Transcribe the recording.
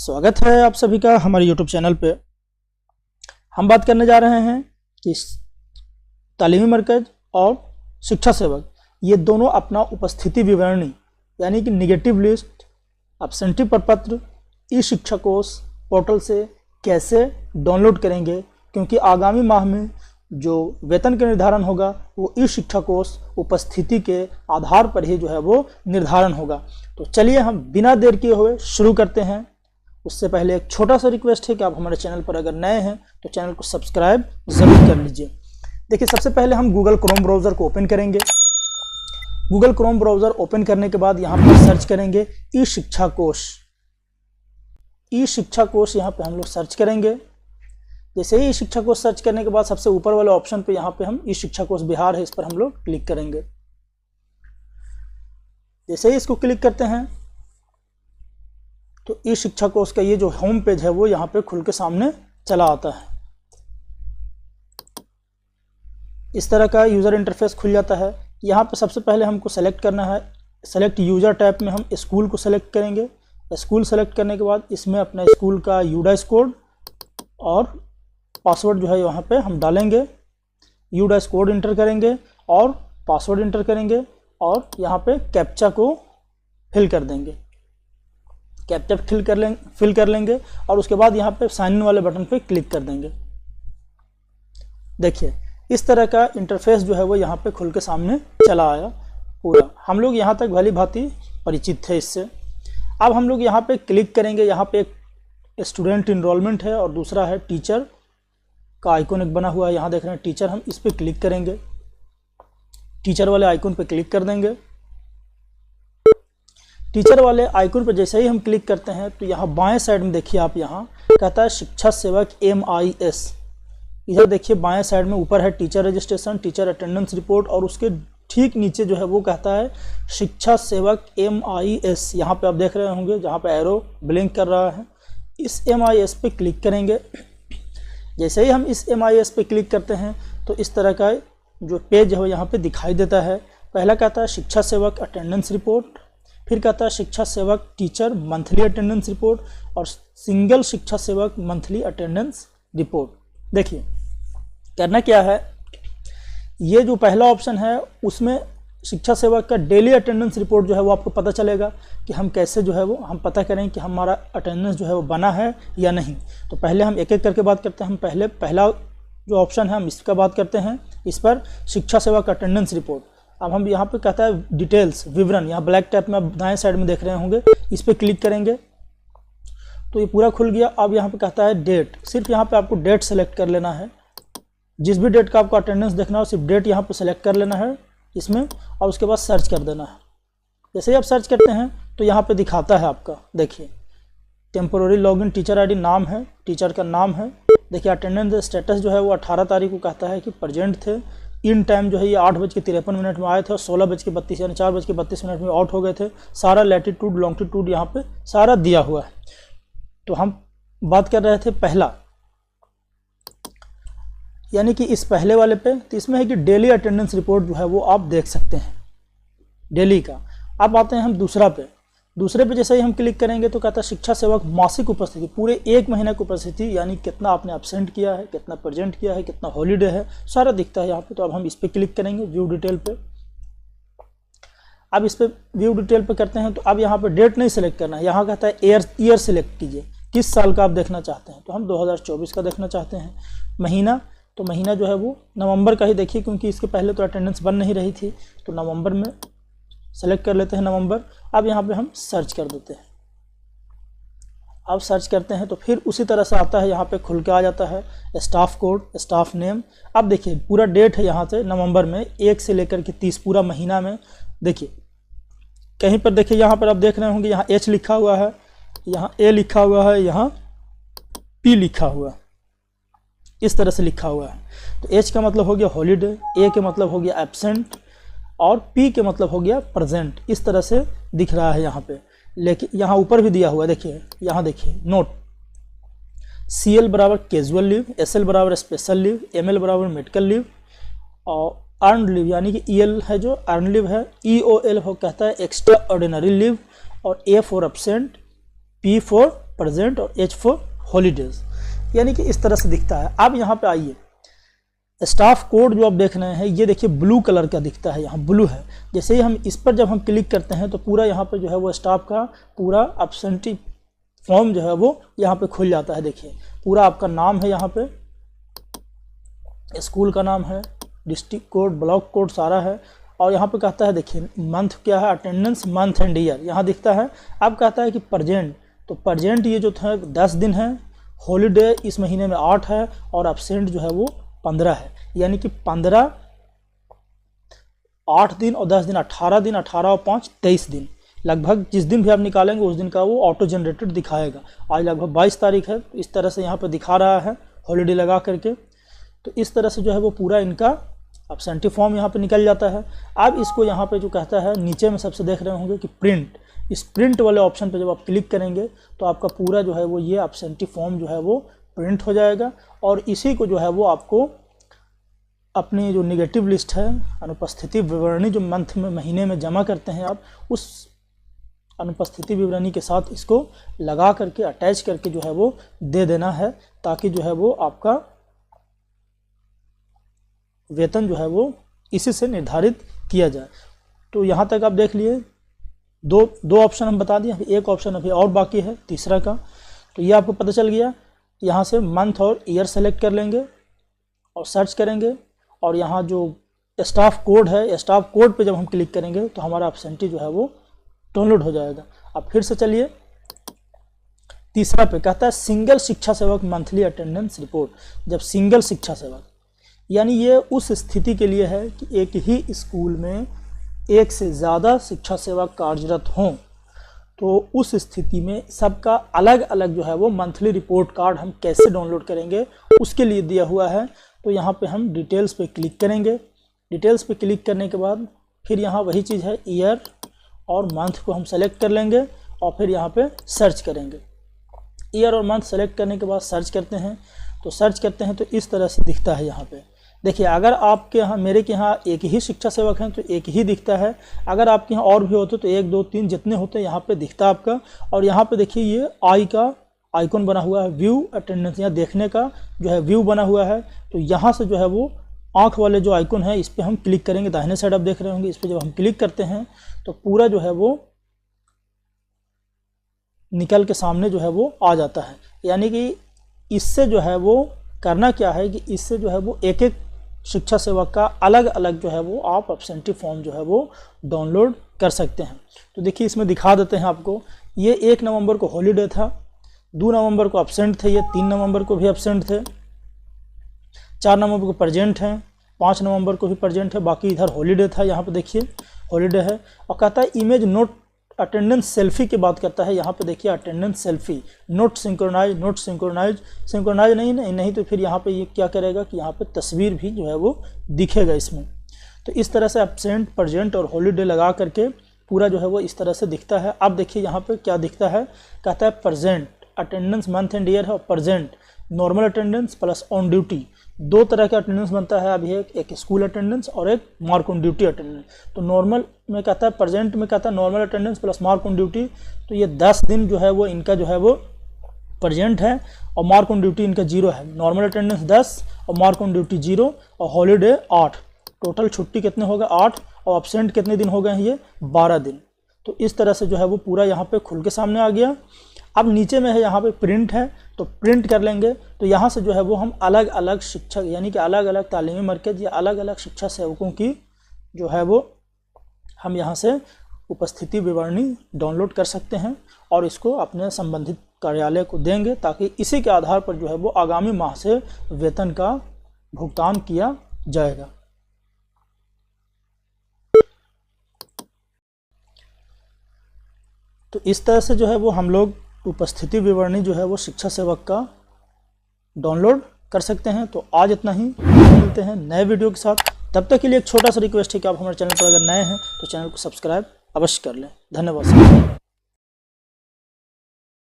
स्वागत है आप सभी का हमारे YouTube चैनल पे। हम बात करने जा रहे हैं कि तालीमी मरकज़ और शिक्षा सेवक ये दोनों अपना उपस्थिति विवरणी यानी कि निगेटिव लिस्ट, एब्सेंटी प्रपत्र ई शिक्षा कोष पोर्टल से कैसे डाउनलोड करेंगे, क्योंकि आगामी माह में जो वेतन का निर्धारण होगा वो ई शिक्षा कोष उपस्थिति के आधार पर ही जो है वो निर्धारण होगा। तो चलिए हम बिना देर किए हुए शुरू करते हैं। उससे पहले एक छोटा सा रिक्वेस्ट है कि आप हमारे चैनल पर अगर नए हैं तो चैनल को सब्सक्राइब ज़रूर कर लीजिए। देखिए, सबसे पहले हम गूगल क्रोम ब्राउज़र को ओपन करेंगे। गूगल क्रोम ब्राउज़र ओपन करने के बाद यहाँ पर सर्च करेंगे ई शिक्षा कोष। ई शिक्षा कोष यहाँ पे हम लोग सर्च करेंगे। जैसे ही ई शिक्षा कोष सर्च करने के बाद सबसे ऊपर वाले ऑप्शन पे यहाँ पे हम ई शिक्षा कोष बिहार है, इस पर हम लोग क्लिक करेंगे। जैसे ही इसको क्लिक करते हैं तो ई शिक्षा कोष का ये जो होम पेज है वो यहाँ पे खुल के सामने चला आता है। इस तरह का यूज़र इंटरफेस खुल जाता है। यहाँ पे सबसे पहले हमको सेलेक्ट करना है, सेलेक्ट यूज़र टैब में हम स्कूल को सेलेक्ट करेंगे। स्कूल सेलेक्ट करने के बाद इसमें अपना स्कूल का यूडाइस कोड और पासवर्ड जो है यहाँ पे हम डालेंगे। यूडाइस कोड इंटर करेंगे और पासवर्ड इंटर करेंगे और यहाँ पे कैप्चा को फिल कर देंगे। कैप्चा फिल कर लेंगे और उसके बाद यहाँ पे साइन इन वाले बटन पे क्लिक कर देंगे। देखिए, इस तरह का इंटरफेस जो है वो यहाँ पे खुल के सामने चला आया पूरा। हम लोग यहाँ तक भली भांति परिचित थे इससे। अब हम लोग यहाँ पे क्लिक करेंगे। यहाँ पे एक स्टूडेंट इनरोलमेंट है और दूसरा है टीचर का आइकॉन एक बना हुआ है। यहाँ देख रहे हैं टीचर, हम इस पर क्लिक करेंगे। टीचर वाले आइकॉन पे क्लिक कर देंगे। टीचर वाले आइकन पर जैसे ही हम क्लिक करते हैं तो यहाँ बाएं साइड में देखिए, आप यहाँ कहता है शिक्षा सेवक MIS। इधर देखिए बाएं साइड में ऊपर है teacher registration, teacher attendance report और उसके ठीक नीचे जो है वो कहता है शिक्षा सेवक MIS। यहाँ पे आप देख रहे होंगे जहाँ पे एरो ब्लिंक कर रहा है, इस MIS पे क्लिक करेंगे। जैसे ही हम इस MIS पे क्लिक करते हैं तो इस तरह का जो पेज है वो यहाँ पे दिखाई देता है। पहला कहता है शिक्षा सेवक अटेंडेंस रिपोर्ट, फिर कहता है शिक्षा सेवक टीचर मंथली अटेंडेंस रिपोर्ट और सिंगल शिक्षा सेवक मंथली अटेंडेंस रिपोर्ट। देखिए, करना क्या है, ये जो पहला ऑप्शन है उसमें शिक्षा सेवक का डेली अटेंडेंस रिपोर्ट जो है वो आपको पता चलेगा कि हम कैसे जो है वो हम पता करें कि हमारा अटेंडेंस जो है वो बना है या नहीं। तो पहले हम एक एक करके बात करते हैं। हम पहले पहला जो ऑप्शन है हम इसका बात करते हैं। इस पर शिक्षा सेवक अटेंडेंस रिपोर्ट। अब हम यहाँ पे कहता है डिटेल्स विवरण, यहाँ ब्लैक टैब में आप दाएं साइड में देख रहे होंगे, इस पर क्लिक करेंगे तो ये पूरा खुल गया। अब यहाँ पे कहता है डेट, सिर्फ यहाँ पे आपको डेट सेलेक्ट कर लेना है। जिस भी डेट का आपको अटेंडेंस देखना हो सिर्फ डेट यहाँ पे सेलेक्ट कर लेना है इसमें और उसके बाद सर्च कर देना है। जैसे ही आप सर्च करते हैं तो यहाँ पे दिखाता है आपका, देखिए टेम्पोररी लॉगिन टीचर ID नाम है, टीचर का नाम है। देखिए अटेंडेंस स्टेटस जो है वो 18 तारीख को कहता है कि प्रेजेंट थे। इन टाइम जो है ये 8:53 में आए थे और 16:32 यानी 4:32 में आउट हो गए थे। सारा लैटिट्यूड लॉन्गिट्यूड यहाँ पे सारा दिया हुआ है। तो हम बात कर रहे थे पहला, यानी कि इस पहले वाले पे, तो इसमें है कि डेली अटेंडेंस रिपोर्ट जो है वो आप देख सकते हैं डेली का। अब आते हैं हम दूसरा पे। दूसरे पे जैसे ही हम क्लिक करेंगे तो कहता है शिक्षा सेवक मासिक उपस्थिति, पूरे 1 महीने की उपस्थिति, यानी कितना आपने एब्सेंट किया है, कितना प्रेजेंट किया है, कितना हॉलीडे है, सारा दिखता है यहाँ पे। तो अब हम इस पर क्लिक करेंगे व्यू डिटेल पे। अब इस पर व्यू डिटेल पे करते हैं तो अब यहाँ पे डेट नहीं सिलेक्ट करना है। यहाँ कहता है ईयर सिलेक्ट कीजिए, किस साल का आप देखना चाहते हैं। तो हम 2024 का देखना चाहते हैं। महीना, तो महीना जो है वो नवंबर का ही देखिए, क्योंकि इसके पहले तो अटेंडेंस बन नहीं रही थी। तो नवंबर में सेलेक्ट कर लेते हैं नवंबर। अब यहाँ पे हम सर्च कर देते हैं। अब सर्च करते हैं तो फिर उसी तरह से आता है, यहाँ पे खुल के आ जाता है स्टाफ कोड, स्टाफ नेम। अब देखिए पूरा डेट है यहाँ से नवंबर में 1 से लेकर के 30 पूरा महीना में। देखिए कहीं पर देखिए, यहाँ पर आप देख रहे होंगे यहाँ H लिखा हुआ है, यहाँ A लिखा हुआ है, यहाँ P लिखा हुआ है, इस तरह से लिखा हुआ है। तो H का मतलब हो गया हॉलीडे, A के मतलब हो गया एब्सेंट और P के मतलब हो गया प्रेजेंट। इस तरह से दिख रहा है यहाँ पे। लेकिन यहाँ ऊपर भी दिया हुआ है, देखिए यहाँ देखिए नोट, CL बराबर कैजुअल लीव, SL बराबर स्पेशल लीव, ML बराबर मेडिकल लीव और अर्न लीव, यानी कि EL है जो अर्न लीव है, EOL हो कहता है एक्स्ट्रा ऑर्डिनरी लीव और A for absent, P for present और H फॉर हॉलीडेज, यानी कि इस तरह से दिखता है। अब यहाँ पे आइए, स्टाफ कोड जो आप देख रहे हैं ये देखिए ब्लू कलर का दिखता है, यहाँ ब्लू है। जैसे ही हम इस पर जब हम क्लिक करते हैं तो पूरा यहाँ पे जो है वो स्टाफ का पूरा एब्सेंटी फॉर्म जो है वो यहाँ पे खुल जाता है। देखिए पूरा आपका नाम है, यहाँ पे स्कूल का नाम है, डिस्ट्रिक्ट कोड, ब्लॉक कोड सारा है। और यहाँ पे कहता है देखिए मंथ क्या है, अटेंडेंस, मंथ एंड ईयर यहाँ दिखता है। अब कहता है कि प्रेजेंट, तो प्रेजेंट ये जो था 10 दिन है, हॉलीडे इस महीने में 8 है और एब्सेंट जो है वो 15 है, यानी कि 15, 8 दिन और 10 दिन 18 दिन, 18 और 5 23 दिन। लगभग जिस दिन भी आप निकालेंगे उस दिन का वो ऑटो जनरेटेड दिखाएगा। आज लगभग 22 तारीख है, इस तरह से यहाँ पे दिखा रहा है हॉलीडे लगा करके। तो इस तरह से जो है वो पूरा इनका एब्सेंटी फॉर्म यहाँ पे निकल जाता है। अब इसको यहाँ पे जो कहता है नीचे में सबसे देख रहे होंगे कि प्रिंट, इस प्रिंट वाले ऑप्शन पे जब आप क्लिक करेंगे तो आपका पूरा जो है वो ये एब्सेंटी फॉर्म जो है वो प्रिंट हो जाएगा। और इसी को जो है वो आपको अपनी जो नेगेटिव लिस्ट है, अनुपस्थिति विवरणी जो मंथ में महीने में जमा करते हैं आप, उस अनुपस्थिति विवरणी के साथ इसको लगा करके अटैच करके जो है वो दे देना है, ताकि जो है वो आपका वेतन जो है वो इसी से निर्धारित किया जाए। तो यहाँ तक आप देख लिए, दो ऑप्शन हम बता दिए, एक ऑप्शन अभी और बाकी है तीसरा का। तो ये आपको पता चल गया। यहाँ से मंथ और ईयर सेलेक्ट कर लेंगे और सर्च करेंगे, और यहाँ जो स्टाफ कोड है, स्टाफ कोड पे जब हम क्लिक करेंगे तो हमारा एब्सेंटी जो है वो डाउनलोड हो जाएगा। अब फिर से चलिए तीसरा पे, कहता है सिंगल शिक्षा सेवक मंथली अटेंडेंस रिपोर्ट। जब सिंगल शिक्षा सेवक, यानी ये उस स्थिति के लिए है कि एक ही स्कूल में एक से ज़्यादा शिक्षा सेवक कार्यरत हों, तो उस स्थिति में सबका अलग अलग जो है वो मंथली रिपोर्ट कार्ड हम कैसे डाउनलोड करेंगे उसके लिए दिया हुआ है। तो यहाँ पे हम डिटेल्स पे क्लिक करेंगे। डिटेल्स पे क्लिक करने के बाद फिर यहाँ वही चीज़ है, ईयर और मंथ को हम सेलेक्ट कर लेंगे और फिर यहाँ पे सर्च करेंगे। ईयर और मंथ सेलेक्ट करने के बाद सर्च करते हैं, तो सर्च करते हैं तो इस तरह से दिखता है। यहाँ पे देखिए, अगर आपके यहाँ, मेरे के यहाँ एक ही शिक्षा सेवक हैं तो एक ही दिखता है। अगर आपके यहाँ और भी होते तो 1 2 3 जितने होते हैं यहाँ पे दिखता है आपका। और यहाँ पे देखिए ये आई का आइकॉन बना हुआ है, व्यू अटेंडेंस, यहाँ देखने का जो है व्यू बना हुआ है। तो यहाँ से जो है वो आँख वाले जो आइकॉन है इस पर हम क्लिक करेंगे, दाहिने साइड आप देख रहे होंगे, इस पर जब हम क्लिक करते हैं तो पूरा जो है वो निकल के सामने जो है वो आ जाता है। यानी कि इससे जो है वो करना क्या है कि इससे जो है वो एक एक शिक्षा सेवक का अलग अलग जो है वो आप एब्सेंटी फॉर्म जो है वो डाउनलोड कर सकते हैं। तो देखिए इसमें दिखा देते हैं आपको। ये 1 नवंबर को हॉलीडे था, 2 नवंबर को एब्सेंट थे, ये 3 नवंबर को भी एब्सेंट थे, 4 नवंबर को प्रेजेंट हैं, 5 नवंबर को भी प्रेजेंट है, बाकी इधर हॉलीडे था, यहाँ पे देखिए हॉलीडे है। और कहता है इमेज नोट अटेंडेंस सेल्फी की बात करता है। यहाँ पे देखिए attendance selfie, not synchronize, not synchronize, synchronize नहीं तो फिर यहाँ पे ये क्या करेगा कि यहाँ पे तस्वीर भी जो है वो दिखेगा इसमें। तो इस तरह से एब्सेंट, प्रेजेंट और हॉलीडे लगा करके पूरा जो है वो इस तरह से दिखता है। अब देखिए यहाँ पे क्या दिखता है, कहता है present attendance month and year है, और present normal attendance plus on duty, 2 तरह का अटेंडेंस बनता है अभी, एक स्कूल अटेंडेंस और एक मार्क ऑन ड्यूटी अटेंडेंस। तो नॉर्मल में कहता है, प्रेजेंट में कहता है normal attendance plus mark on duty. तो ये 10 दिन जो है वो इनका जो है वो प्रेजेंट है और मार्क ऑन ड्यूटी इनका 0 है। नॉर्मल अटेंडेंस 10 और मार्क ऑन ड्यूटी 0 और हॉलीडे 8। टोटल छुट्टी कितने हो गए 8, और एब्सेंट कितने दिन हो गए हैं ये 12 दिन। तो इस तरह से जो है वो पूरा यहाँ पे खुल के सामने आ गया। अब नीचे में है यहाँ पे प्रिंट है, तो प्रिंट कर लेंगे। तो यहाँ से जो है वो हम अलग अलग शिक्षक, यानी कि अलग अलग तालीमी मरकज़ या अलग अलग शिक्षा सेवकों की जो है वो हम यहाँ से उपस्थिति विवरणी डाउनलोड कर सकते हैं और इसको अपने संबंधित कार्यालय को देंगे, ताकि इसी के आधार पर जो है वो आगामी माह से वेतन का भुगतान किया जाएगा। तो इस तरह से जो है वो हम लोग उपस्थिति विवरणी जो है वो शिक्षा सेवक का डाउनलोड कर सकते हैं। तो आज इतना ही, मिलते हैं नए वीडियो के साथ। तब तक के लिए एक छोटा सा रिक्वेस्ट है कि आप हमारे चैनल पर अगर नए हैं तो चैनल को सब्सक्राइब अवश्य कर लें। धन्यवाद।